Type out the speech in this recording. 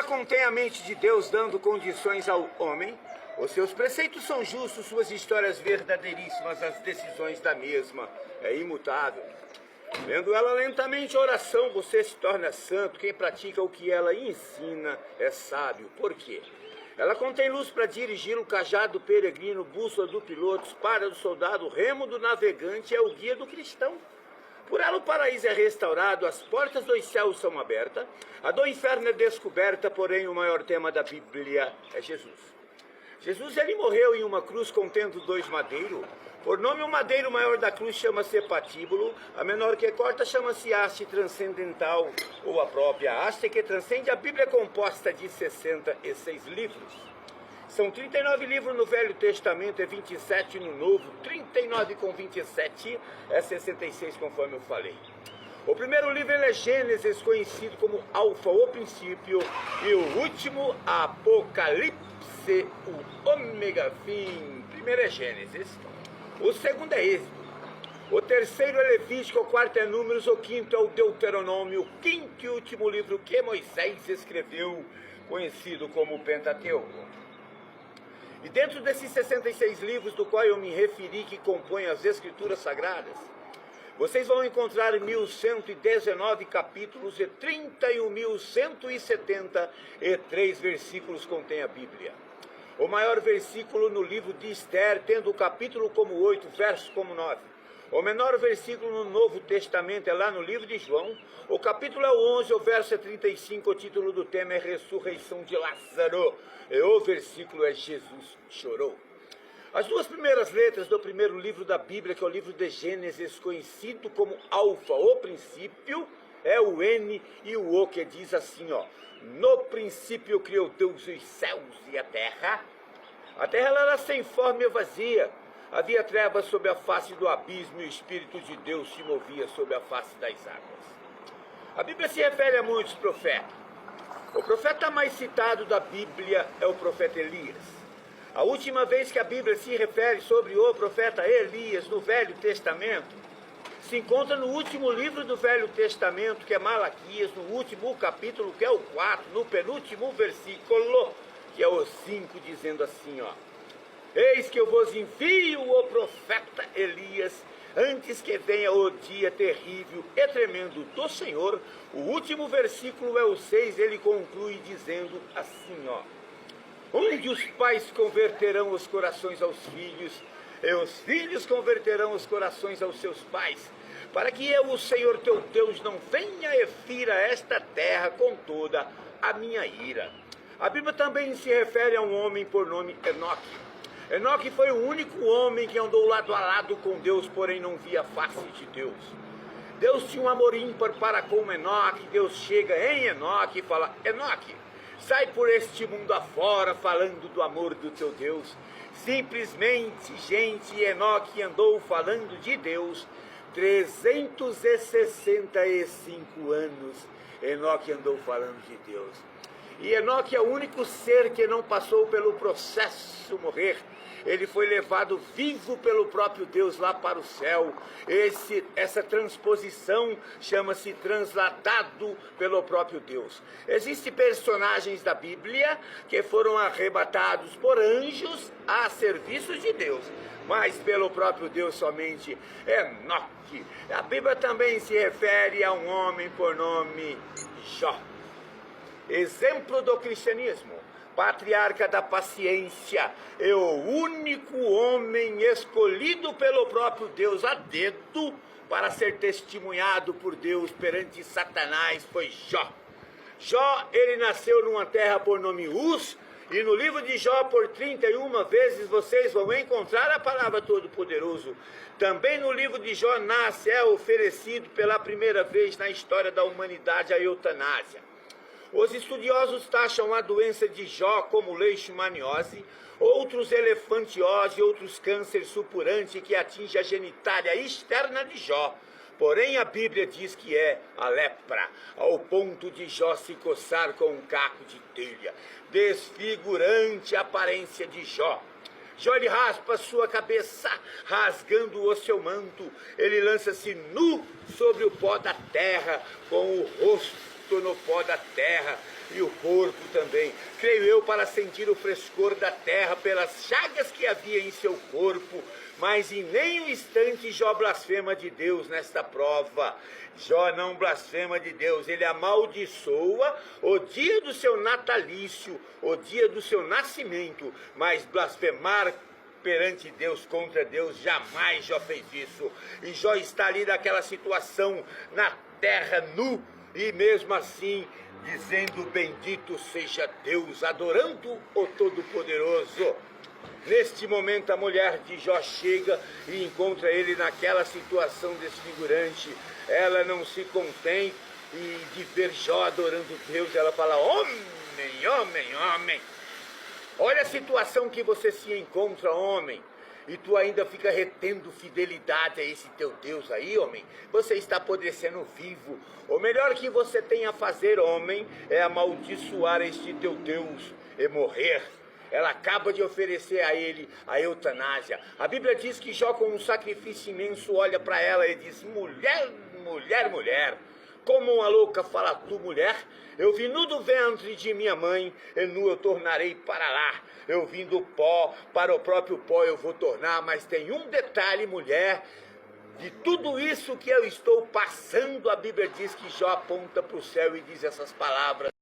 Torá contém a mente de Deus dando condições ao homem. Os seus preceitos são justos, suas histórias verdadeiríssimas, as decisões da mesma é imutável. Lendo ela lentamente a oração, você se torna santo. Quem pratica o que ela ensina é sábio. Por quê? Ela contém luz para dirigi-lo, cajado do peregrino, bússola do piloto, espada do soldado, remo do navegante, é o guia do cristão. Por ela o paraíso é restaurado, as portas dos céus são abertas, a do inferno é descoberta, porém o maior tema da Bíblia é Jesus. Jesus, ele morreu em uma cruz contendo 2 madeiros. Por nome, o madeiro maior da cruz chama-se patíbulo, a menor que corta chama-se haste transcendental, ou a própria haste que transcende. A Bíblia é composta de 66 livros. São 39 livros no Velho Testamento, é 27 no Novo, 39 com 27 é 66, conforme eu falei. O primeiro livro é Gênesis, conhecido como Alfa, o princípio, e o último, Apocalipse, o ômega, fim. Primeiro é Gênesis, o segundo é Êxodo, o terceiro é Levítico, o quarto é Números, o quinto é o Deuteronômio, o quinto e último livro que Moisés escreveu, conhecido como Pentateuco. E dentro desses 66 livros, do qual eu me referi, que compõem as Escrituras Sagradas, vocês vão encontrar 1.119 capítulos e 31.173 versículos contém a Bíblia. O maior versículo no livro de Esther, tendo o capítulo como 8, versos como 9. O menor versículo no Novo Testamento é lá no livro de João. O capítulo é o 11, o verso é 35, o título do tema é Ressurreição de Lázaro. E o versículo é Jesus chorou. As 2 primeiras letras do primeiro livro da Bíblia, que é o livro de Gênesis, conhecido como Alfa, o princípio, é o N e o O, que diz assim, ó: no princípio criou Deus os céus e a terra. A terra ela era sem forma e vazia. Havia trevas sobre a face do abismo e o Espírito de Deus se movia sobre a face das águas. A Bíblia se refere a muitos profetas. O profeta mais citado da Bíblia é o profeta Elias. A última vez que a Bíblia se refere sobre o profeta Elias no Velho Testamento se encontra no último livro do Velho Testamento, que é Malaquias, no último capítulo, que é o 4, no penúltimo versículo, que é o 5, dizendo assim, ó: eis que eu vos envio o profeta Elias, antes que venha o dia terrível e tremendo do Senhor. O último versículo é o 6, ele conclui dizendo assim, ó: onde os pais converterão os corações aos filhos, e os filhos converterão os corações aos seus pais, para que eu, o Senhor teu Deus, não venha e fira esta terra com toda a minha ira. A Bíblia também se refere a um homem por nome Enoque. Enoque foi o único homem que andou lado a lado com Deus, porém não via a face de Deus. Deus tinha um amor ímpar para com Enoque. Deus chega em Enoque e fala: Enoque, sai por este mundo afora falando do amor do teu Deus. Simplesmente, gente, Enoque andou falando de Deus 365 anos. Enoque andou falando de Deus. E Enoque é o único ser que não passou pelo processo morrer. Ele foi levado vivo pelo próprio Deus lá para o céu. Essa transposição chama-se transladado pelo próprio Deus. Existem personagens da Bíblia que foram arrebatados por anjos a serviço de Deus, mas pelo próprio Deus somente. Enoque. A Bíblia também se refere a um homem por nome Jó. Exemplo do cristianismo, patriarca da paciência, é o único homem escolhido pelo próprio Deus a dedo para ser testemunhado por Deus perante Satanás, foi Jó. Jó, ele nasceu numa terra por nome Uz, e no livro de Jó, por 31 vezes, vocês vão encontrar a palavra Todo-Poderoso. Também no livro de Jó nasce, é oferecido pela primeira vez na história da humanidade a eutanásia. Os estudiosos taxam a doença de Jó como leishmaniose, outros elefantiose, outros câncer supurante que atinge a genitália externa de Jó. Porém, a Bíblia diz que é a lepra, ao ponto de Jó se coçar com um caco de telha. Desfigurante a aparência de Jó. Jó, ele raspa sua cabeça, rasgando o seu manto. Ele lança-se nu sobre o pó da terra, com o rosto tornou pó da terra, e o corpo também. Creio eu para sentir o frescor da terra pelas chagas que havia em seu corpo, mas em nenhum instante Jó blasfema de Deus nesta prova. Jó não blasfema de Deus, ele amaldiçoa o dia do seu natalício, o dia do seu nascimento, mas blasfemar perante Deus, contra Deus, jamais Jó fez isso. E Jó está ali naquela situação, na terra nu, e mesmo assim dizendo: bendito seja Deus, adorando o Todo-Poderoso. Neste momento a mulher de Jó chega e encontra ele naquela situação desfigurante. Ela não se contém de ver Jó adorando Deus, ela fala: homem, homem, homem. Olha a situação que você se encontra, homem, e tu ainda fica retendo fidelidade a esse teu Deus aí, homem. Você está apodrecendo vivo. O melhor que você tem a fazer, homem, é amaldiçoar este teu Deus e morrer. Ela acaba de oferecer a ele a eutanásia. A Bíblia diz que Jó, com um sacrifício imenso, olha para ela e diz: mulher, mulher, mulher, como uma louca fala tu, mulher? Eu vim nu do ventre de minha mãe, e nu eu tornarei para lá. Eu vim do pó, para o próprio pó eu vou tornar. Mas tem um detalhe, mulher: de tudo isso que eu estou passando, a Bíblia diz que Jó aponta para o céu e diz essas palavras: